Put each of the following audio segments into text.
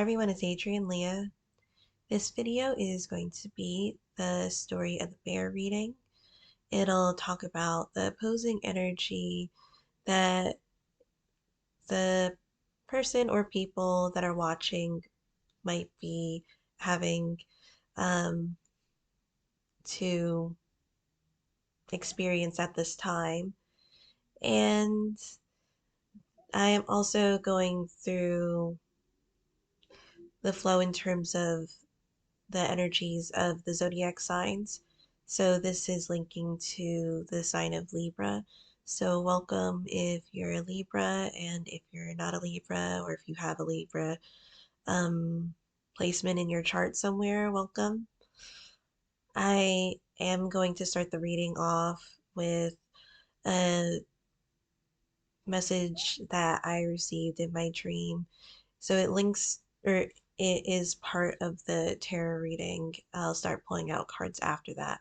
everyone, it's Adrian Leah. This video is going to be the story of the bear reading. It'll talk about the opposing energy that the person or people that are watching might be having um, to experience at this time. And I am also going through the flow in terms of the energies of the zodiac signs. So this is linking to the sign of Libra. So welcome if you're a Libra, and if you're not a Libra, or if you have a Libra placement in your chart somewhere, welcome. I am going to start the reading off with a message that I received in my dream. So it links, or it is part of the tarot reading. I'll start pulling out cards after that.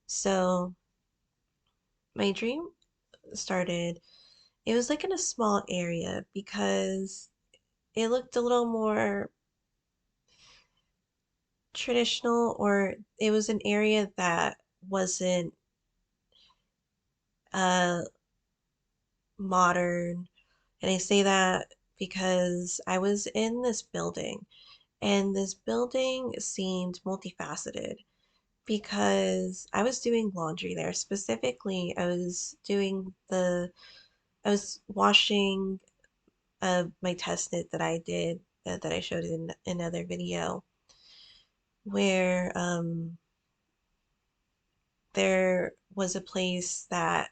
So my dream started, it was like in a small area because it looked a little more traditional, or it was an area that wasn't uh modern. And I say that because I was in this building, and this building seemed multifaceted because I was doing laundry there. Specifically, I was washing my test knit that I did, that I showed in another video, where there was a place that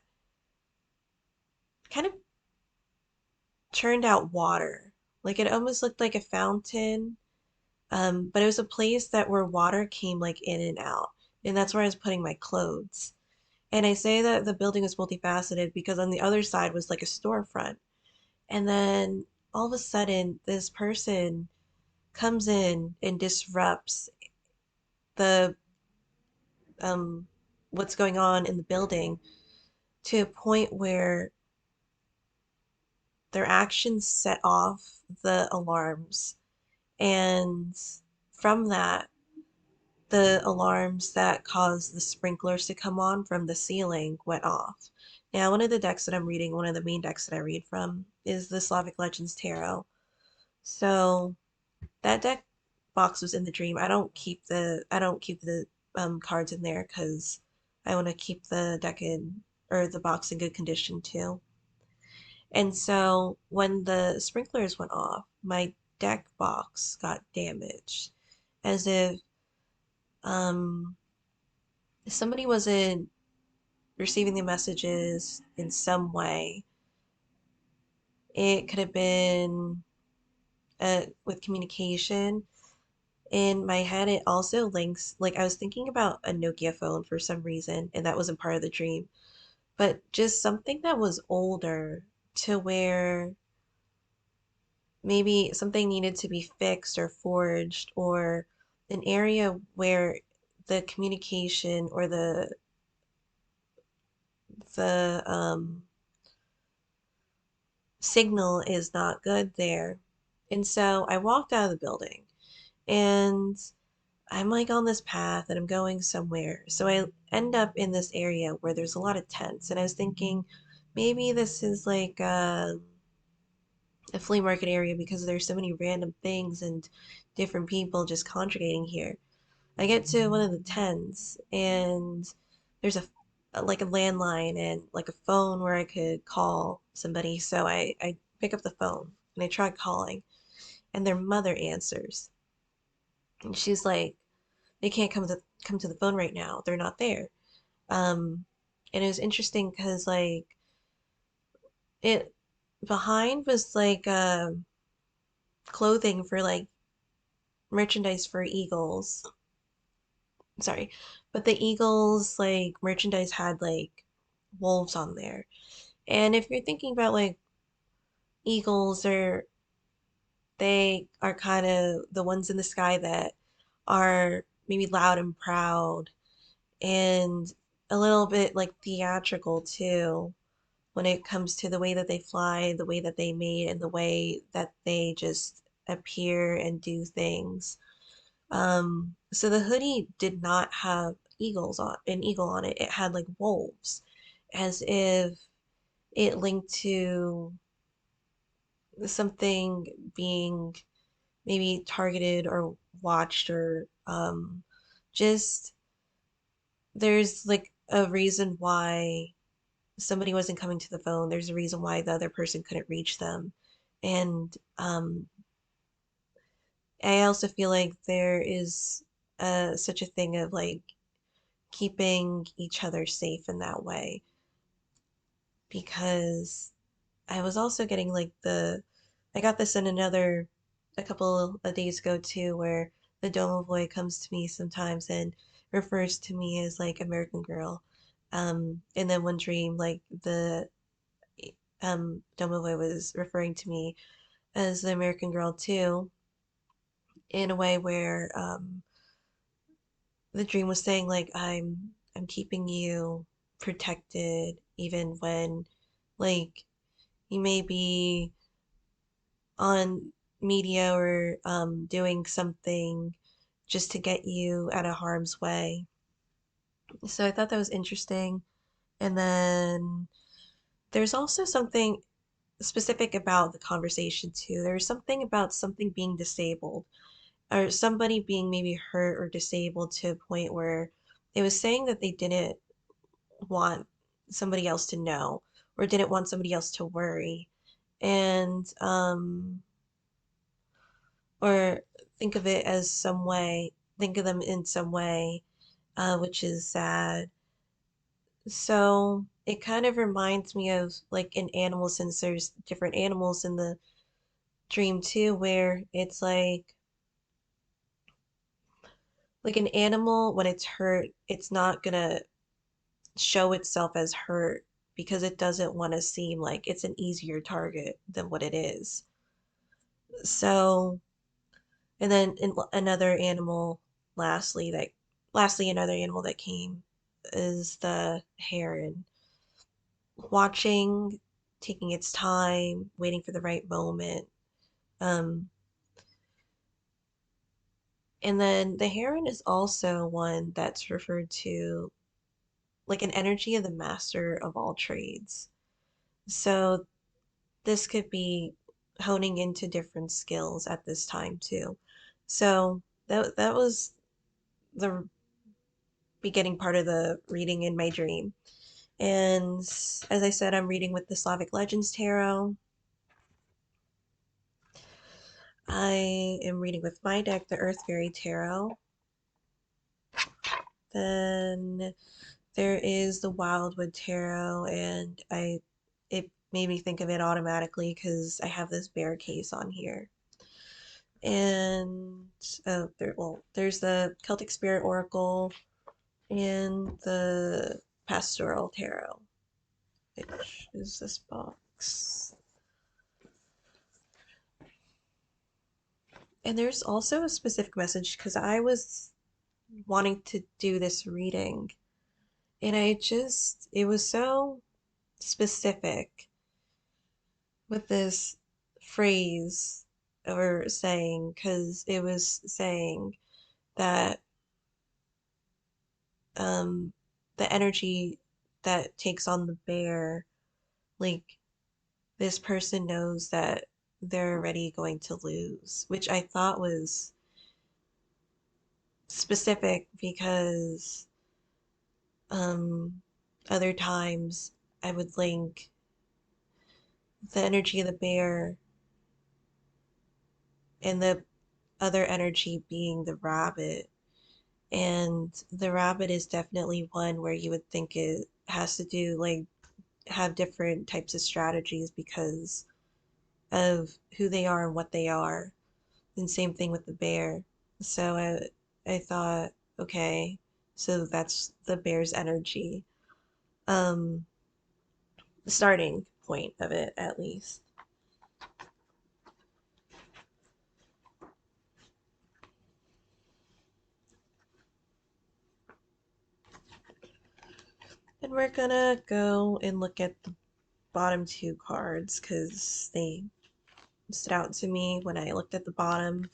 kind of churned out water. Like it almost looked like a fountain, but it was a place that where water came like in and out. And that's where I was putting my clothes. And I say that the building was multifaceted because on the other side was like a storefront. And then all of a sudden, this person comes in and disrupts the um, what's going on in the building, to a point where their actions set off the alarms. And from that, the alarms that caused the sprinklers to come on from the ceiling went off. Now, one of the decks that I'm reading, one of the main decks that I read from, is the Slavic Legends Tarot. So that deck box was in the dream. I don't keep the cards in there because I want to keep the deck in, or the box, in good condition too. And so when the sprinklers went off, my deck box got damaged, as if um somebody wasn't receiving the messages in some way. It could have been with communication. In my head, it also links, like I was thinking about a Nokia phone for some reason, and that wasn't part of the dream, but just something that was older, to where maybe something needed to be fixed or forged, or an area where the communication or the signal is not good there. And so I walked out of the building, and I'm like on this path and I'm going somewhere. So I end up in this area where there's a lot of tents, and I was thinking maybe this is like a flea market area because there's so many random things and different people just congregating here. I get to one of the tents, and there's like a landline and like a phone where I could call somebody. So I pick up the phone and I try calling, and their mother answers. And she's like, they can't come to the phone right now. They're not there. Um, and it was interesting because like it behind was like clothing for like merchandise for Eagles. Sorry, but the Eagles like merchandise had like wolves on there. And if you're thinking about like Eagles, are they are kind of the ones in the sky that are maybe loud and proud, and a little bit like theatrical too, when it comes to the way that they fly, the way that they mate, and the way that they just appear and do things. So the hoodie did not have an eagle on it. It had like wolves, as if it linked to something being maybe targeted or watched, or just there's like a reason why somebody wasn't coming to the phone. There's a reason why the other person couldn't reach them. And I also feel like there is such a thing of like keeping each other safe in that way, because I was also getting like I got this in a couple of days ago too, where the Domovoy comes to me sometimes and refers to me as like American Girl. And then one dream, like the Domovoy was referring to me as the American Girl too, in a way where the dream was saying like I'm keeping you protected even when like you may be on media or doing something just to get you out of harm's way. So I thought that was interesting. And then there's also something specific about the conversation too. There's something about something being disabled, or somebody being maybe hurt or disabled to a point where it was saying that they didn't want somebody else to know, or didn't want somebody else to worry. And or think of it as some way, think of them in some way, which is sad. So it kind of reminds me of like in animals, since there's different animals in the dream too, where it's like an animal when it's hurt, it's not gonna show itself as hurt because it doesn't want to seem like it's an easier target than what it is. So, and then another animal, lastly, another animal that came is the heron, watching, taking its time, waiting for the right moment. Um, and then the heron is also one that's referred to like an energy of the master of all trades. So this could be honing into different skills at this time too. So that was the beginning part of the reading in my dream. And as I said, I'm reading with the Slavic Legends Tarot. I am reading with my deck, the Earth Fairy Tarot. Then there is the Wildwood Tarot, and it made me think of it automatically because I have this bear case on here. And there's the Celtic Spirit Oracle and the Pastoral Tarot, which is this box. And there's also a specific message because I was wanting to do this reading, and it was so specific with this phrase or saying, because it was saying that um, the energy that takes on the bear, like this person knows that they're already going to lose, which I thought was specific because um, other times I would link the energy of the bear and the other energy being the rabbit. And the rabbit is definitely one where you would think it has to do like have different types of strategies because of who they are and what they are. And same thing with the bear. So I thought, okay, so that's the bear's energy. Um, the starting point of it at least. And we're gonna go and look at the bottom two cards because they stood out to me when I looked at the bottom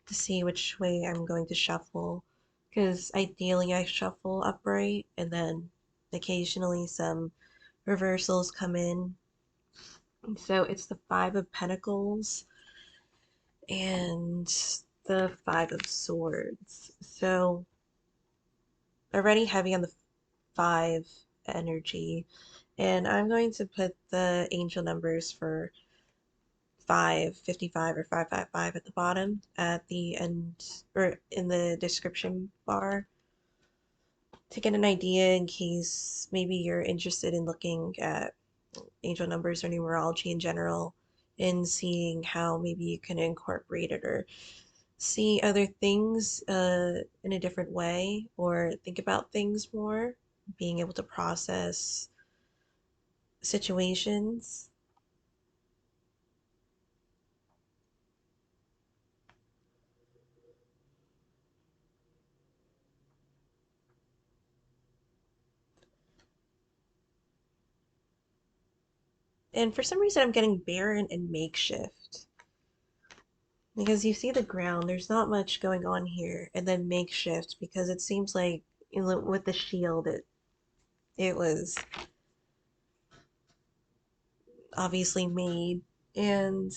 to see which way I'm going to shuffle. Because ideally I shuffle upright and then occasionally some reversals come in. So it's the Five of Pentacles and the Five of Swords. So already heavy on the five energy. And I'm going to put the angel numbers for 555 or 555 at the bottom at the end or in the description bar to get an idea in case maybe you're interested in looking at angel numbers or numerology in general and seeing how maybe you can incorporate it or see other things in a different way or think about things more, being able to process situations. And for some reason, I'm getting barren and makeshift. Because you see the ground, there's not much going on here. And then makeshift, because it seems like with the shield, it was obviously made. And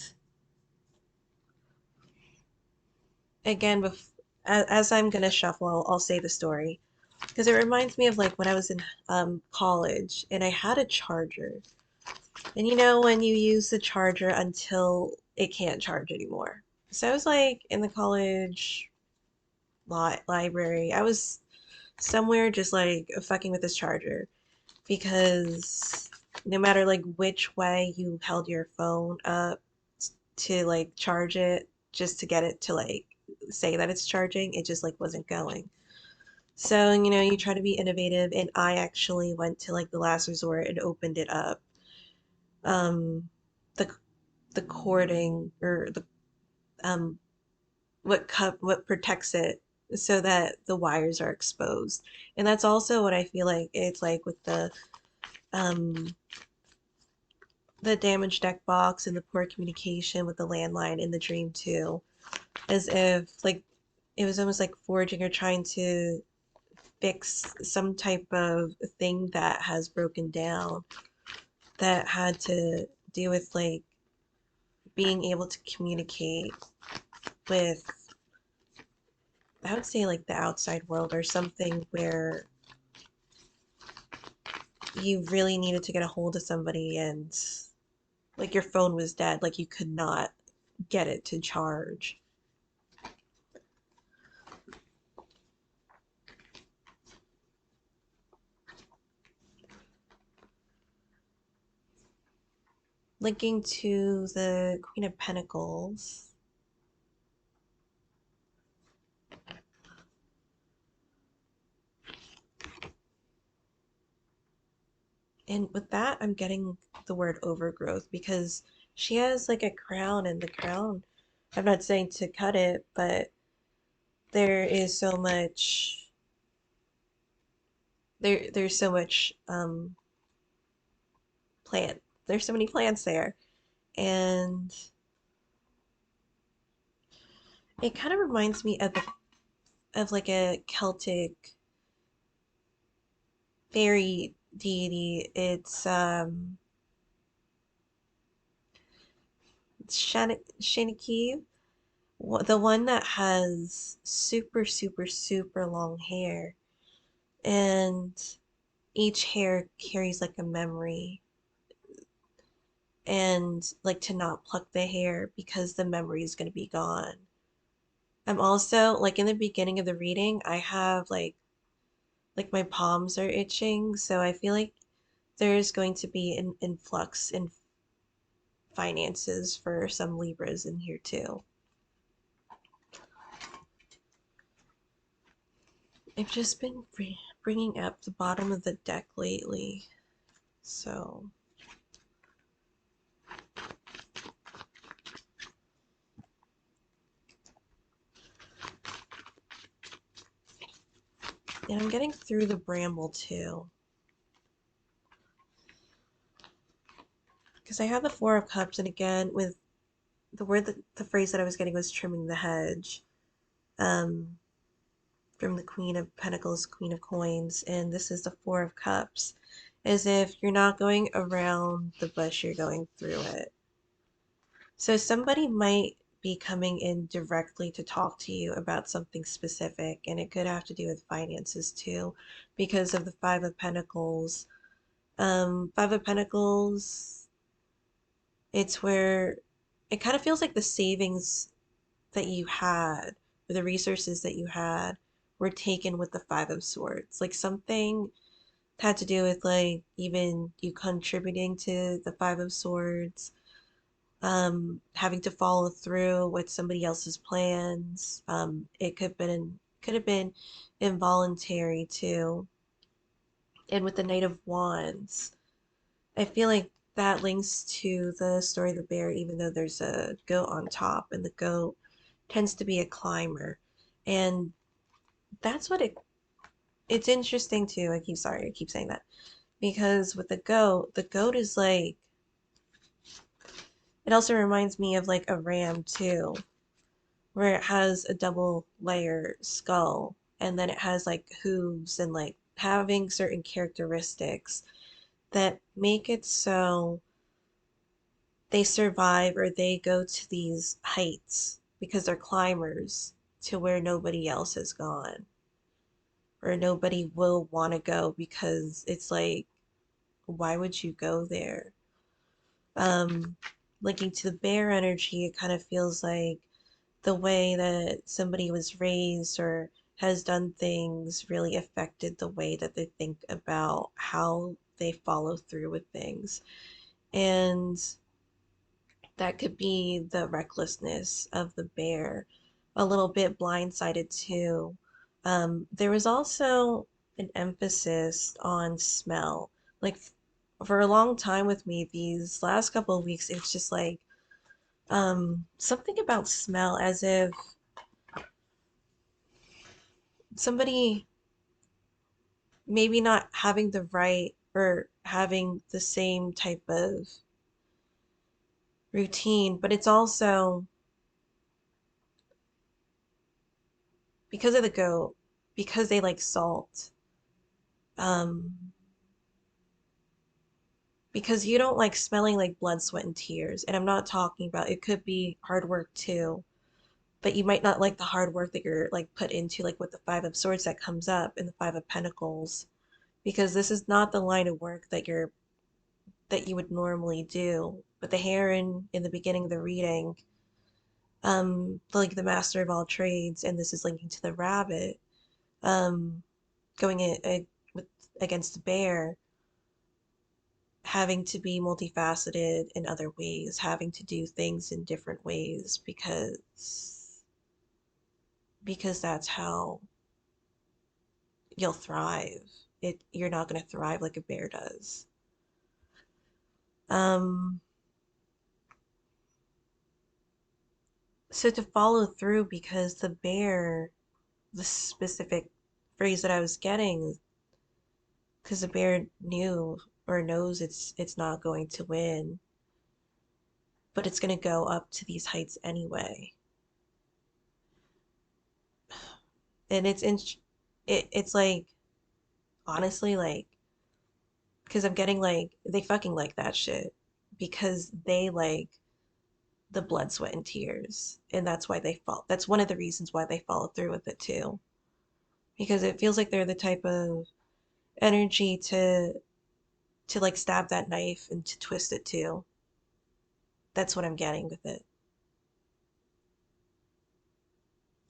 again, as I'm going to shuffle, I'll say the story. Because it reminds me of like when I was in college and I had a charger. And you know, when you use the charger until it can't charge anymore. So I was like in the college library. I was somewhere just like fucking with this charger because no matter like which way you held your phone up to like charge it, just to get it to like say that it's charging, it just like wasn't going. So, you know, you try to be innovative, and I actually went to like the last resort and opened it up. Um, the the cording or the um what protects it so that the wires are exposed. And that's also what I feel like it's like with um the damaged deck box and the poor communication with the landline in the dream too. As if like it was almost like forging or trying to fix some type of thing that has broken down that had to do with like being able to communicate with, I would say, like the outside world or something where you really needed to get a hold of somebody and like your phone was dead, like you could not get it to charge. Linking to the Queen of Pentacles. And with that, I'm getting the word overgrowth because she has like a crown, and the crown, I'm not saying to cut it, but there is so much there's so much plant. There's so many plants there. And it kind of reminds me of like a Celtic fairy deity. It's Shaniki, the one that has super super super long hair, and each hair carries like a memory, and like to not pluck the hair because the memory is going to be gone. I'm also like in the beginning of the reading, I have like my palms are itching, so I feel like there's going to be an influx in finances for some Libras in here too. I've just been bringing up the bottom of the deck lately, so and I'm getting through the bramble too. Because I have the Four of Cups, and again, with the phrase that I was getting was trimming the hedge. Um, from the Queen of Pentacles, Queen of Coins, and this is the Four of Cups. As if you're not going around the bush, you're going through it. So somebody might be coming in directly to talk to you about something specific, and it could have to do with finances too, because of the Five of Pentacles. Five of Pentacles, it's where it kind of feels like the savings that you had, or the resources that you had, were taken with the Five of Swords. Like something had to do with like even you contributing to the Five of Swords, having to follow through with somebody else's plans. It could have been involuntary too. And with the Knight of Wands, I feel like that links to the story of the bear, even though there's a goat on top, and the goat tends to be a climber. And that's what it's interesting too. I keep saying that. Because with the goat is like, it also reminds me of like a ram too, where it has a double layer skull, and then it has like hooves and like having certain characteristics that make it so they survive, or they go to these heights because they're climbers to where nobody else has gone, or nobody will want to go, because it's like, why would you go there? Um, Linking to the bear energy, it kind of feels like the way that somebody was raised or has done things really affected the way that they think about how they follow through with things. And that could be the recklessness of the bear, a little bit blindsided too. There was also an emphasis on smell. Like for a long time with me, these last couple of weeks, it's just like something about smell, as if somebody maybe not having the right or having the same type of routine, but it's also because of the goat, because they like salt. Um, because you don't like smelling like blood, sweat, and tears. And I'm not talking about, it could be hard work too, but you might not like the hard work that you're like put into, like with the Five of Swords that comes up and the Five of Pentacles, because this is not the line of work that you would normally do. But the Heron in the beginning of the reading, like the master of all trades, and this is linking to the rabbit, um, going with against the bear, having to be multifaceted in other ways, having to do things in different ways, because that's how you'll thrive. You're not going to thrive like a bear does. Um, so to follow through, because the bear, the specific phrase that I was getting, because the bear knew or knows it's not going to win, but it's going to go up to these heights anyway. And it's like, honestly, like, because I'm getting like they fucking like that shit, because they like the blood, sweat, and tears, and that's why they fall. That's one of the reasons why they follow through with it too, because it feels like they're the type of energy to like stab that knife and to twist it too. That's what I'm getting with it.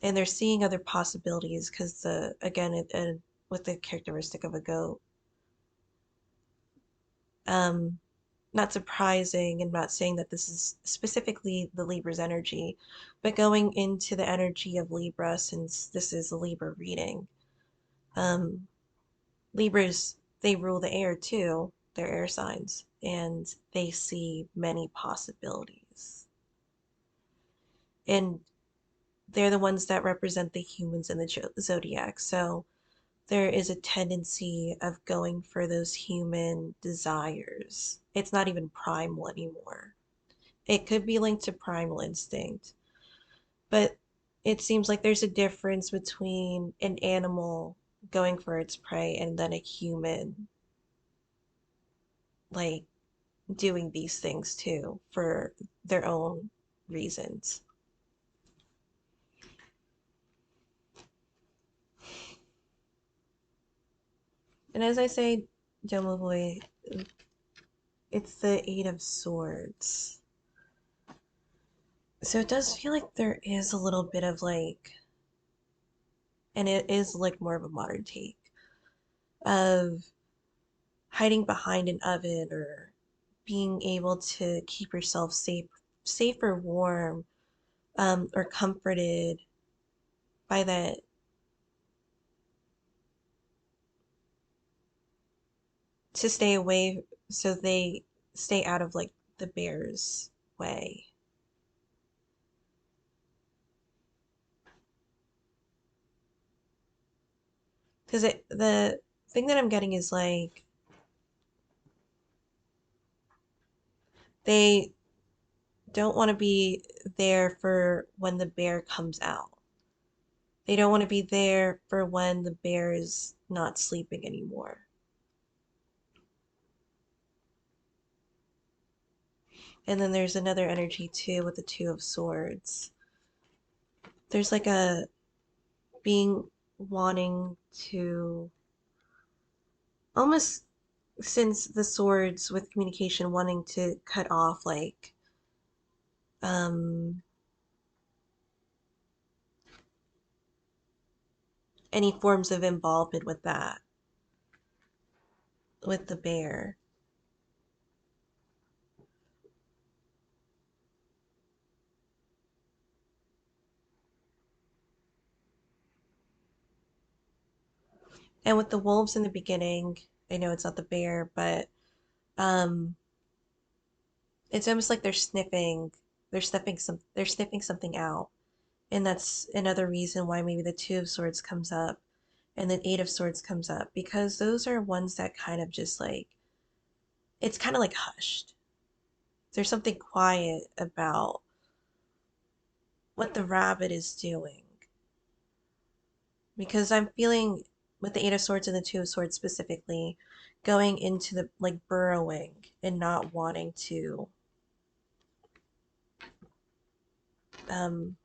And they're seeing other possibilities, because the again with the characteristic of a goat, um not surprising, and not saying that this is specifically the Libra's energy, but going into the energy of Libra, since this is a Libra reading. Um, Libras, they rule the air too, they're air signs, and they see many possibilities. And they're the ones that represent the humans in the zodiac. So there is a tendency of going for those human desires. It's not even primal anymore. It could be linked to primal instinct, but it seems like there's a difference between an animal going for its prey and then a human like doing these things too for their own reasons. And as I say, Boy, it's the Eight of Swords. So it does feel like there is a little bit of like, and it is like more of a modern take of hiding behind an oven or being able to keep yourself safe or warm, or comforted by that, to stay away so they stay out of like the bear's way. Because the thing that I'm getting is like they don't want to be there for when the bear comes out. They don't want to be there for when the bear is not sleeping anymore. And then there's another energy too with the Two of Swords. There's like a being wanting to almost, since the swords with communication, wanting to cut off like um any forms of involvement with that, with the bear. And with the wolves in the beginning, I know it's not the bear, but um it's almost like they're sniffing something out. And that's another reason why maybe the Two of Swords comes up and the Eight of Swords comes up, because those are ones that kind of just like, it's kind of like hushed. There's something quiet about what the rabbit is doing. Because I'm feeling with the Eight of Swords and the Two of Swords specifically, going into the like burrowing and not wanting to um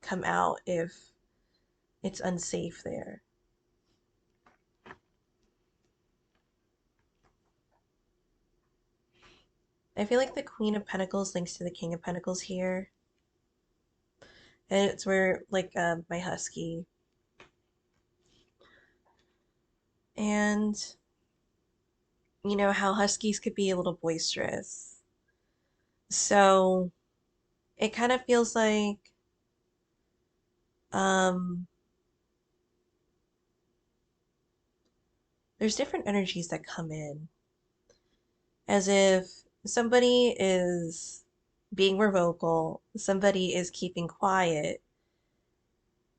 come out if it's unsafe there. I feel like the Queen of Pentacles links to the King of Pentacles here. And it's where like my husky, and you know how huskies could be a little boisterous. So it kind of feels like um there's different energies that come in, as if somebody is being more vocal, somebody is keeping quiet,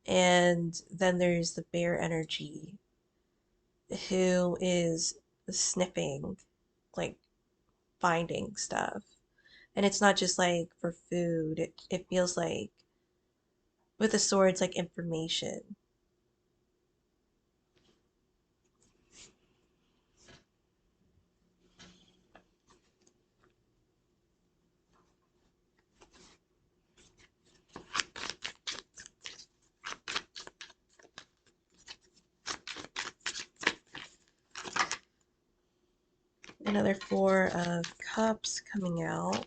and then there's the bear energy who is sniffing, like finding stuff. And it's not just like for food, it feels like with the swords, like information. Another Four of Cups coming out.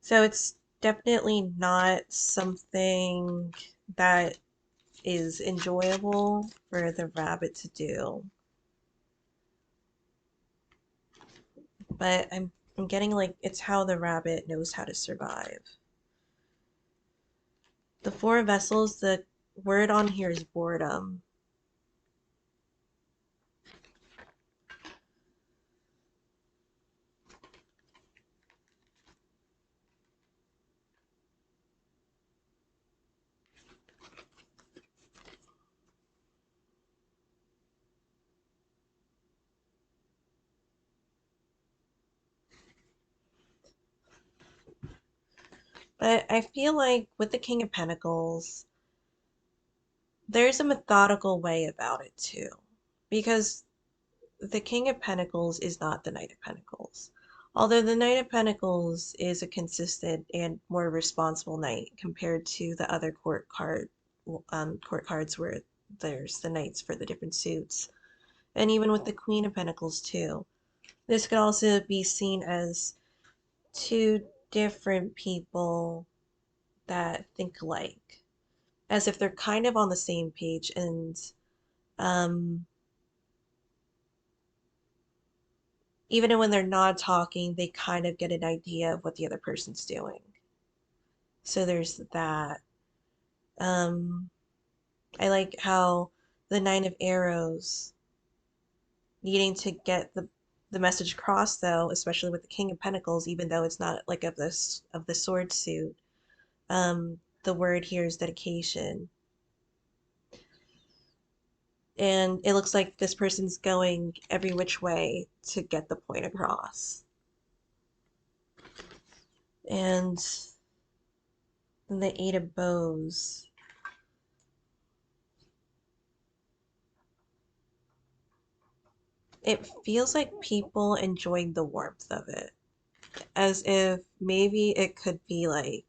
So it's definitely not something that is enjoyable for the rabbit to do. But I'm getting like it's how the rabbit knows how to survive. The Four of Vessels, the word on here is boredom. But I feel like with the King of Pentacles, there's a methodical way about it too. Because the King of Pentacles is not the Knight of Pentacles. Although the Knight of Pentacles is a consistent and more responsible knight compared to the other court cards where there's the knights for the different suits, and even with the Queen of Pentacles too. This could also be seen as two different people that think alike, as if they're kind of on the same page, and um, even when they're not talking, they kind of get an idea of what the other person's doing. So there's that. Um, I like how the Nine of Arrows needing to get the message across, though, especially with the King of Pentacles, even though it's not like of the sword suit. The word here is dedication, and it looks like this person's going every which way to get the point across. And then the Eight of Bows. It feels like people enjoying the warmth of it, as if maybe it could be like,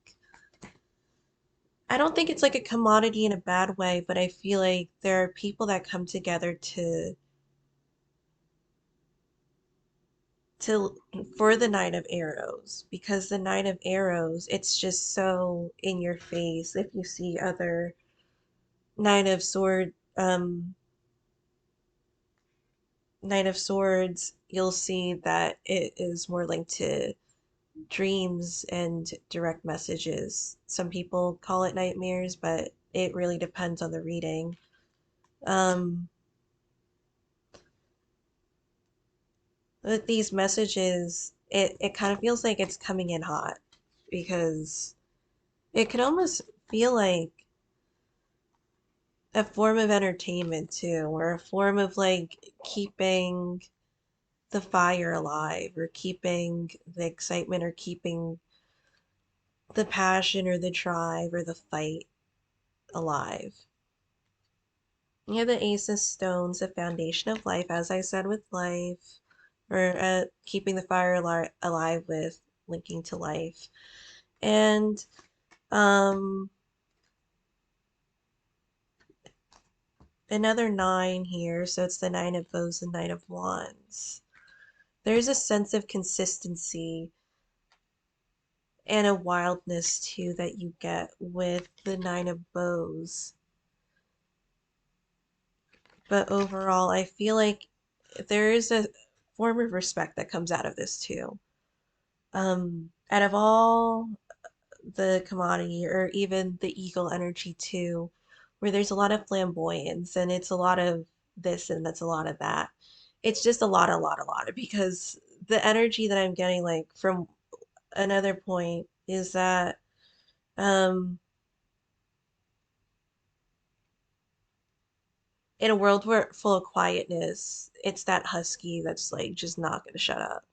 I don't think it's like a commodity in a bad way, but I feel like there are people that come together to for the Nine of Arrows, because the Nine of Arrows, it's just so in your face. If you see other Nine of Sword Knight of Swords, you'll see that it is more linked to dreams and direct messages. Some people call it nightmares, but it really depends on the reading. Um, with these messages, it kind of feels like it's coming in hot, because it can almost feel like a form of entertainment too, or a form of like keeping the fire alive, or keeping the excitement, or keeping the passion or the drive or the fight alive. You have the Ace of Stones, the foundation of life, as I said with life, or keeping the fire alive with linking to life. And um, another nine here, so it's the Nine of Bows and Nine of Wands. There's a sense of consistency and a wildness too that you get with the Nine of Bows. But overall, I feel like there is a form of respect that comes out of this too. Out of all the commodity, or even the eagle energy too, where there's a lot of flamboyance and it's a lot of this and that's a lot of that. It's just a lot of, because the energy that I'm getting like from another point is that um in a world where full of quietness, it's that husky that's like just not gonna shut up.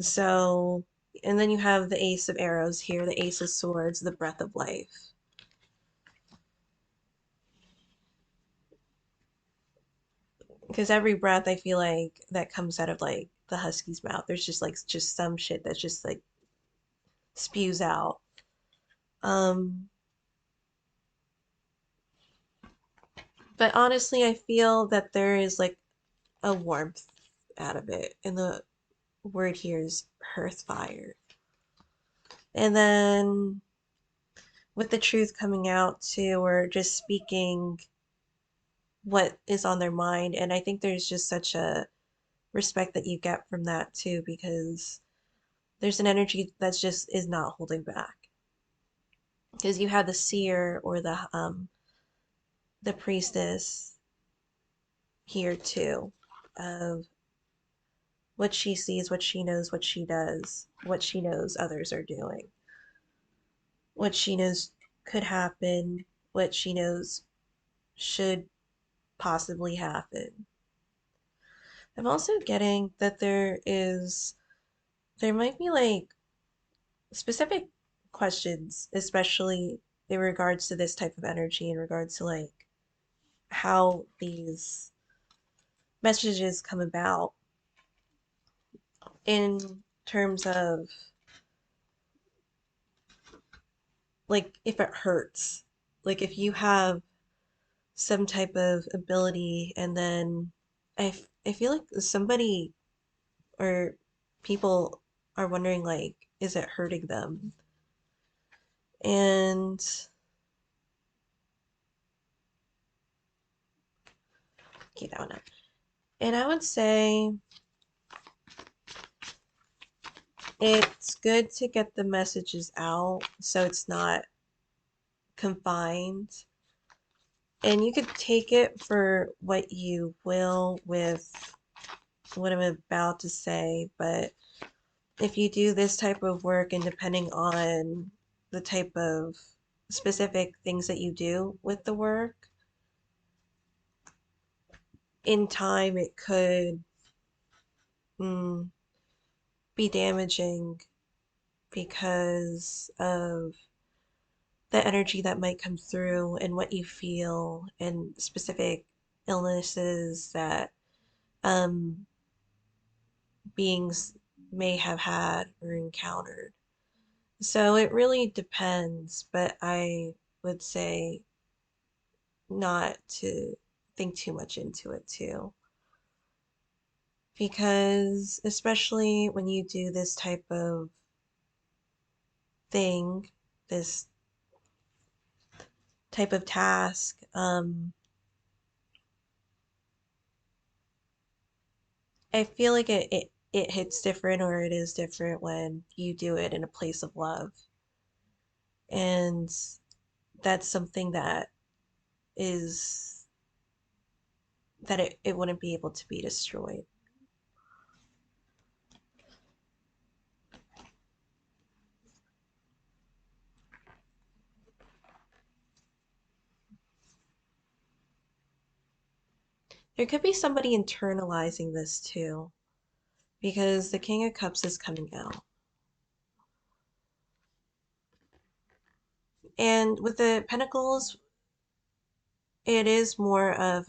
So, and then you have the Ace of Arrows here, the Ace of Swords, the breath of life. Because every breath I feel like that comes out of like the husky's mouth, there's just like just some shit that just like spews out. Um, but honestly, I feel that there is like a warmth out of it, and the word here is hearth fire. And then with the truth coming out too, or just speaking what is on their mind, and I think there's just such a respect that you get from that too, because there's an energy that's just is not holding back, because you have the seer or the priestess here too, of what she sees, what she knows, what she does, what she knows others are doing, what she knows could happen, what she knows should possibly happen. I'm also getting that there might be like specific questions, especially in regards to this type of energy, in regards to like how these messages come about in terms of like if it hurts. Like if you have some type of ability and then I feel like somebody or people are wondering like is it hurting them? And okay, I don't know. And I would say it's good to get the messages out so it's not confined. And you could take it for what you will with what I'm about to say, but if you do this type of work and depending on the type of specific things that you do with the work, in time it could mm, be damaging because of the energy that might come through and what you feel and specific illnesses that um, beings may have had or encountered. So it really depends, but I would say not to think too much into it too. Because especially when you do this type of thing, this type of task, I feel like it hits different or it is different when you do it in a place of love. And that's something that is that it wouldn't be able to be destroyed. There could be somebody internalizing this too, because the King of Cups is coming out. And with the Pentacles, it is more of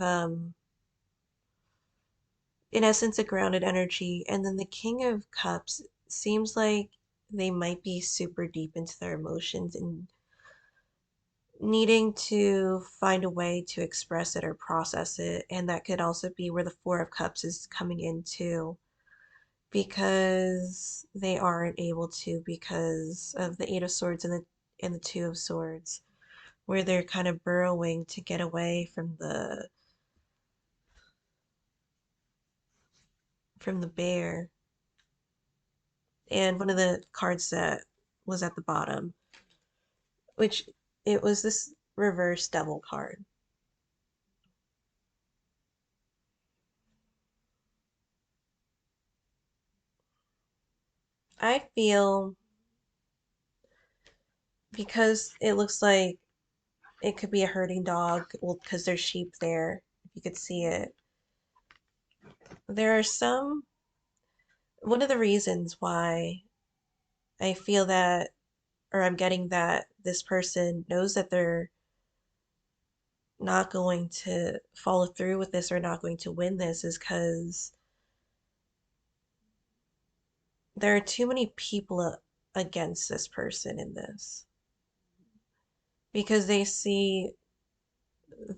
in essence a grounded energy. And then the King of Cups seems like they might be super deep into their emotions and needing to find a way to express it or process it. And that could also be where the Four of Cups is coming into because they aren't able to because of the Eight of Swords and the Two of Swords, where they're kind of burrowing to get away from the bear. And one of the cards that was at the bottom, which it was this reverse devil card. I feel because it looks like it could be a herding dog, well, because there's sheep there, if you could see it. There are some, one of the reasons why I feel that, or I'm getting that this person knows that they're not going to follow through with this or not going to win this is because there are too many people against this person in this. Because they see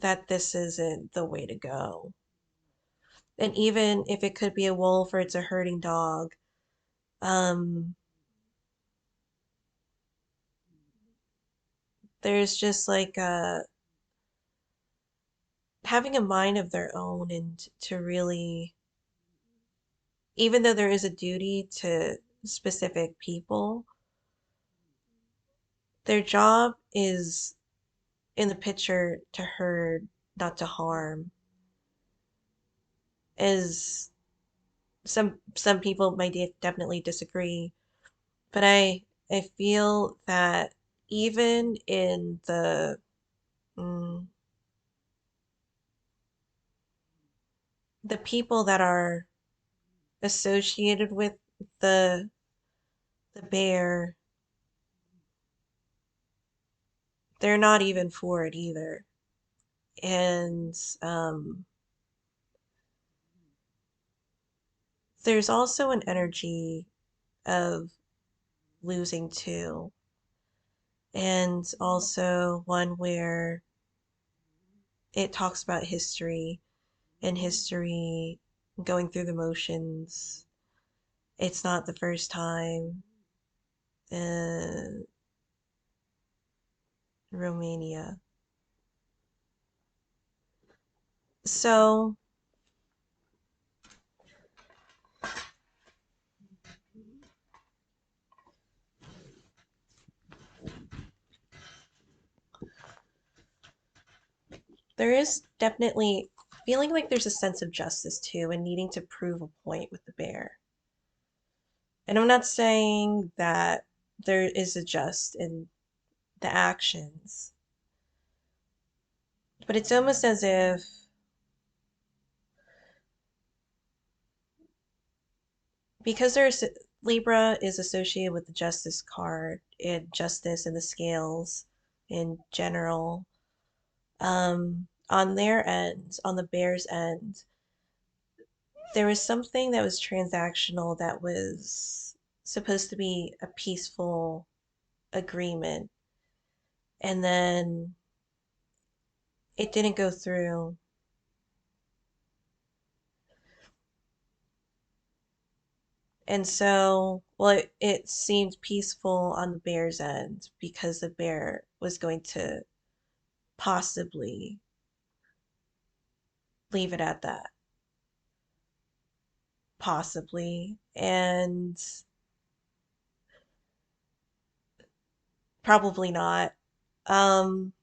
that this isn't the way to go. And even if it could be a wolf or it's a herding dog, um, there's just like having a mind of their own and to really, even though there is a duty to specific people, their job is in the picture to herd, not to harm. As some people might definitely disagree, but I feel that even in mm, the people that are associated with the the bear, they're not even for it either. And there's also an energy of losing too, and also one where it talks about history and history going through the motions. It's not the first time in Romania. So there is definitely feeling like there's a sense of justice too and needing to prove a point with the bear. And I'm not saying that there is a just in the actions, but it's almost as if because there's Libra is associated with the justice card and justice and the scales in general. On their end, on the bear's end, there was something that was transactional that was supposed to be a peaceful agreement, and then it didn't go through. And so, well, it seemed peaceful on the bear's end because the bear was going to possibly leave it at that, possibly, and probably not. Um,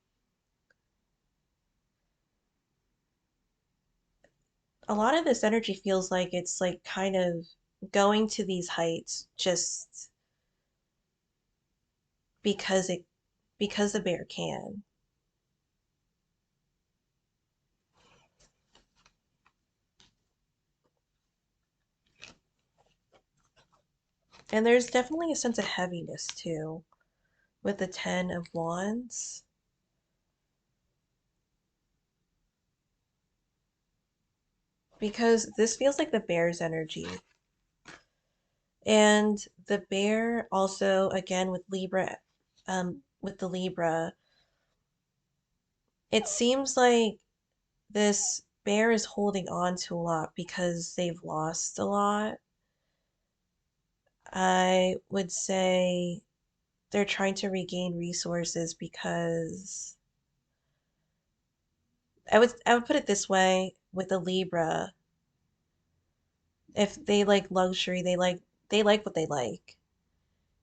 a lot of this energy feels like it's like kind of going to these heights just because it because the bear can. And there's definitely a sense of heaviness too with the Ten of Wands because this feels like the bear's energy. And the bear also again with the Libra, it seems like this bear is holding on to a lot because they've lost a lot. I would say they're trying to regain resources because I would put it this way with a Libra, if they like luxury, they like what they like.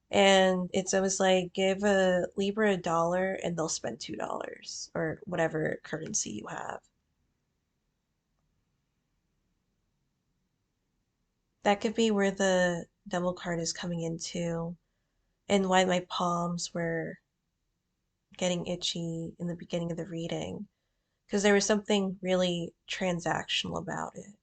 And it's always like give a Libra $1 and they'll spend $2 or whatever currency you have. That could be where the Devil card is coming into and why my palms were getting itchy in the beginning of the reading because there was something really transactional about it.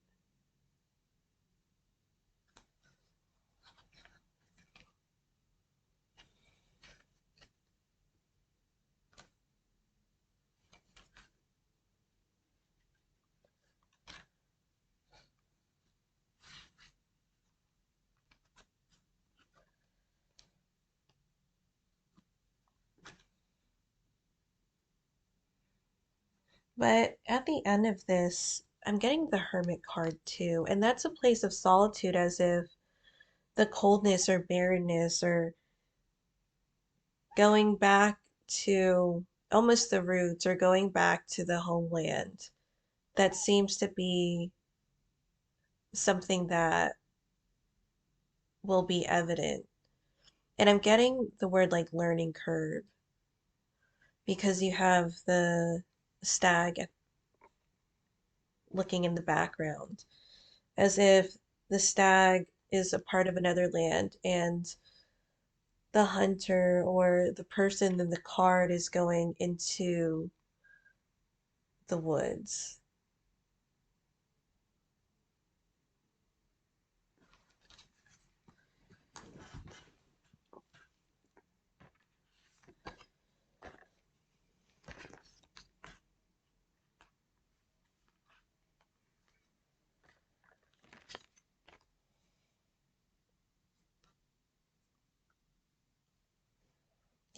But at the end of this, I'm getting the Hermit card too, and that's a place of solitude as if the coldness or barrenness or going back to almost the roots or going back to the homeland. That seems to be something that will be evident. And I'm getting the word like learning curve because you have the stag looking in the background as if the stag is a part of another land and the hunter or the person in the card is going into the woods.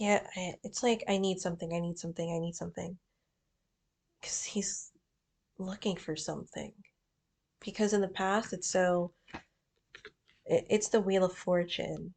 Yeah, it's like I need something, I need something, I need something. Because he's looking for something. Because in the past, it's the Wheel of Fortune.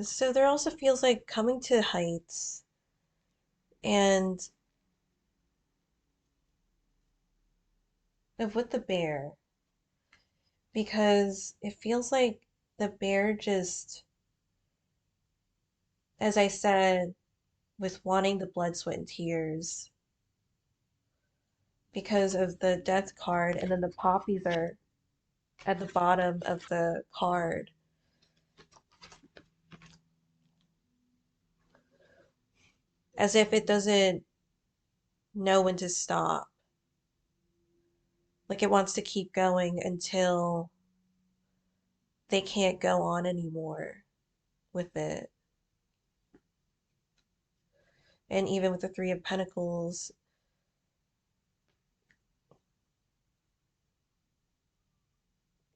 So there also feels like coming to heights and with the bear, because it feels like the bear just, as I said, with wanting the blood, sweat, and tears because of the death card, and then the poppies are at the bottom of the card, as if it doesn't know when to stop. Like it wants to keep going until they can't go on anymore with it. And even with the Three of Pentacles,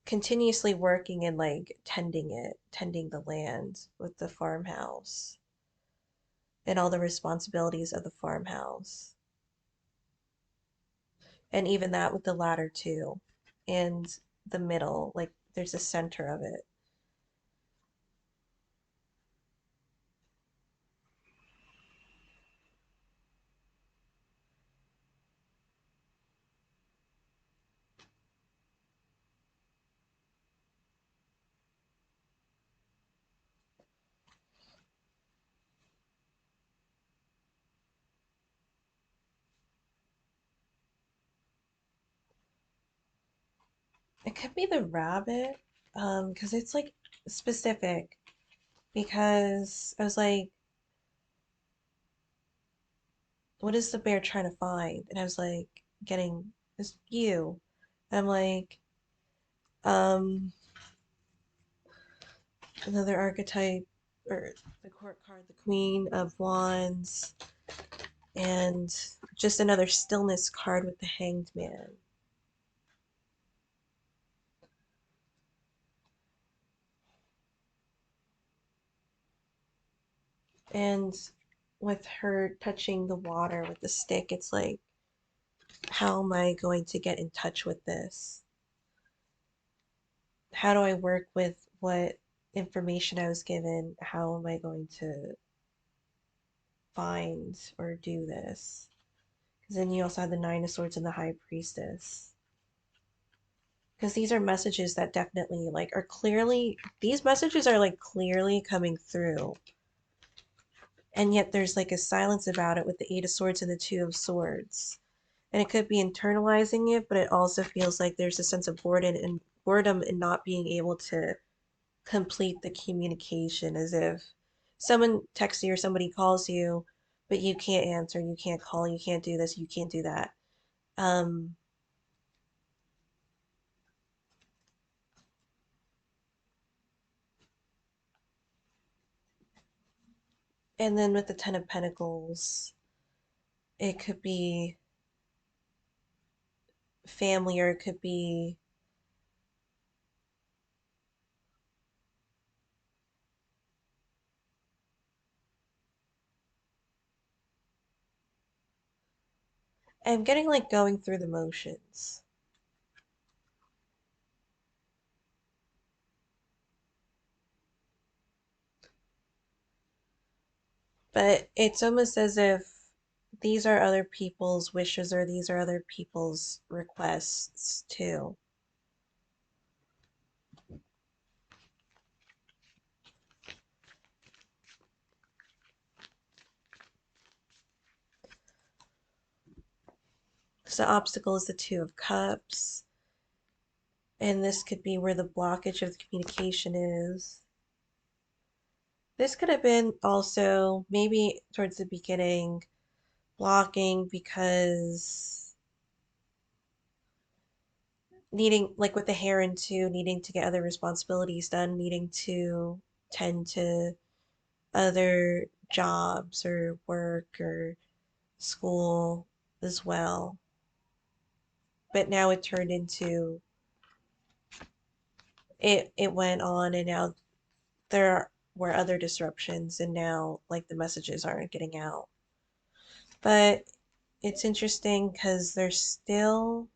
continuously working and like tending it, tending the land with the farmhouse and all the responsibilities of the farmhouse. And even that with the ladder too. And the middle, like there's a center of it. It could be the rabbit, because it's like specific. Because I was like, what is the bear trying to find? And I was like, getting this you. And I'm like, um, another archetype or the court card, the Queen of Wands, and just another stillness card with the Hanged Man. And with her touching the water with the stick, it's like, how am I going to get in touch with this? How do I work with what information I was given? How am I going to find or do this? Because then you also have the Nine of Swords and the High Priestess. Because these are messages that definitely like are clearly, these messages are like clearly coming through, and yet there's like a silence about it with the Eight of Swords and the Two of Swords. And it could be internalizing it, but it also feels like there's a sense of boredom and not being able to complete the communication, as if someone texts you or somebody calls you, but you can't answer, you can't call, you can't do this, you can't do that. um and then with the Ten of Pentacles, it could be family, or it could be, I'm getting like going through the motions. But it's almost as if these are other people's wishes, or these are other people's requests too. So the obstacle is the Two of Cups. And this could be where the blockage of the communication is. This could have been also maybe towards the beginning blocking because needing, like with the Heron too, needing to get other responsibilities done, needing to tend to other jobs or work or school as well. But now it turned into it went on and now there were other disruptions and now like the messages aren't getting out. But it's interesting because there's still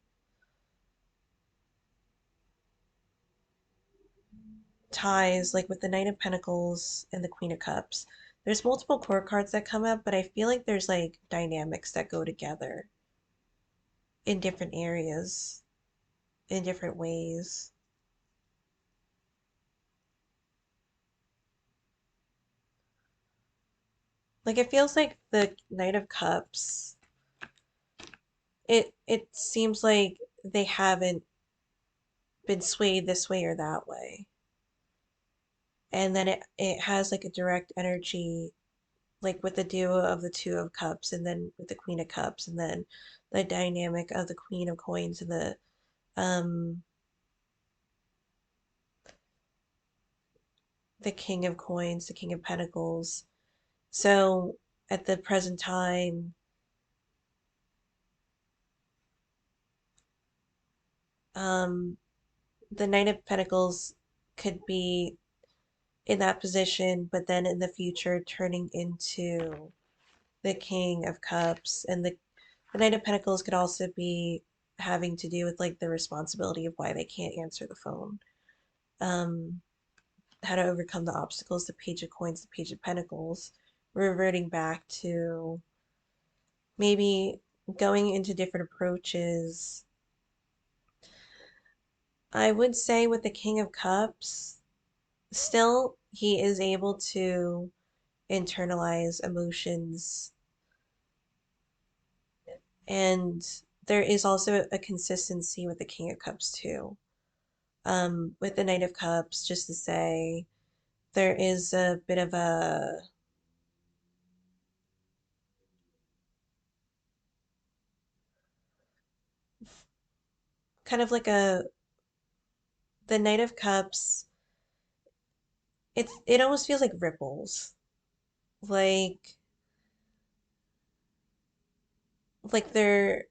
ties like with the Knight of Pentacles and the Queen of Cups. There's multiple court cards that come up, but I feel like there's like dynamics that go together in different areas, in different ways. Like it feels like the Knight of Cups, it seems like they haven't been swayed this way or that way. And then it has like a direct energy like with the duo of the Two of Cups and then with the Queen of Cups and then the dynamic of the Queen of Coins and um the King of Coins, the King of Pentacles. So at the present time, um the Knight of Pentacles could be in that position, but then in the future turning into the King of Cups and the Knight of Pentacles could also be having to do with like the responsibility of why they can't answer the phone. Um, how to overcome the obstacles, the Page of Coins, the Page of Pentacles, reverting back to maybe going into different approaches. I would say with the King of Cups, still he is able to internalize emotions, and there is also a consistency with the King of Cups too. With the Knight of Cups, just to say, there is a bit of a kind of like a the Knight of Cups. It almost feels like ripples, like they're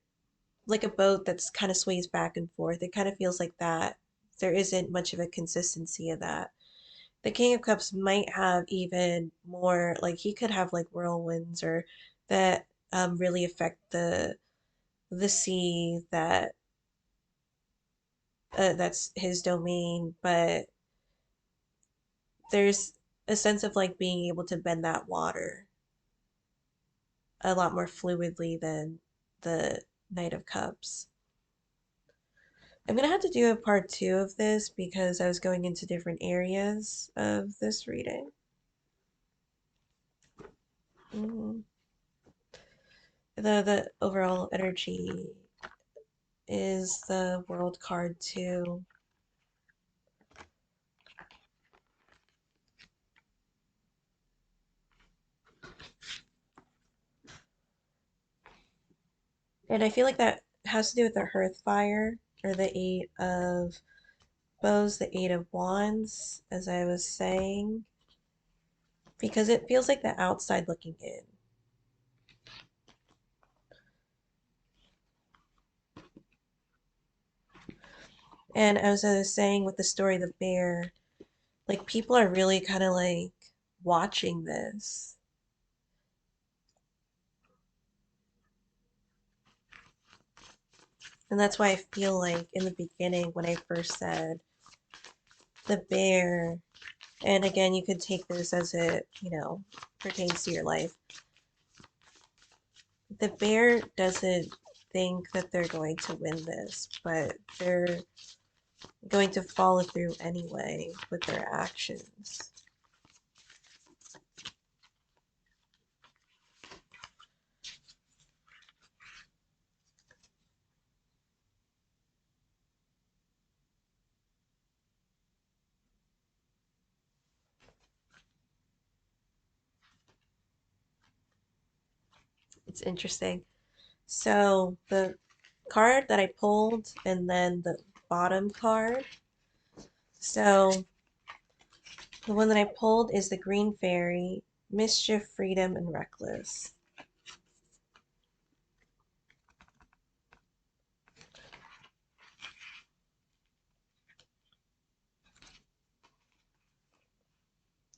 like a boat that's kind of sways back and forth. It kind of feels like that. There isn't much of a consistency of that. The King of Cups might have even more, like he could have like whirlwinds or that really affect the sea that's his domain, but there's a sense of like being able to bend that water a lot more fluidly than the Knight of Cups. I'm gonna have to do a part two of this because I was going into different areas of this reading. Mm. The overall energy is the World card too. And I feel like that has to do with the Hearth Fire or the Eight of Bows, the Eight of Wands, as I was saying, because it feels like the outside looking in. And as I was saying with the story of the bear, like people are really kind of like watching this. And that's why I feel like in the beginning when I first said the bear, and again, you could take this as it, pertains to your life. The bear doesn't think that they're going to win this, but they're going to follow through anyway with their actions. It's interesting. So the card that I pulled and then the bottom card. So the one that I pulled is the Green Fairy, Mischief, Freedom, and Reckless.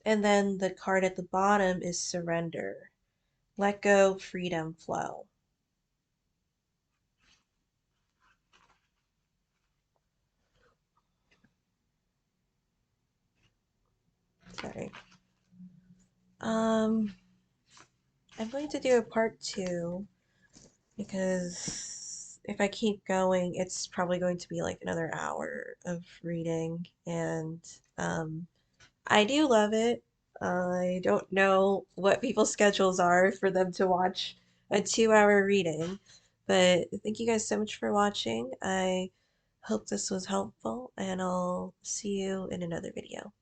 And then the card at the bottom is Surrender, Let Go, Freedom, Flow. Sorry. Um, I'm going to do a part two because if I keep going, it's probably going to be like another hour of reading, and um, I do love it. I don't know what people's schedules are for them to watch a 2 hour reading, but thank you guys so much for watching. I hope this was helpful, and I'll see you in another video.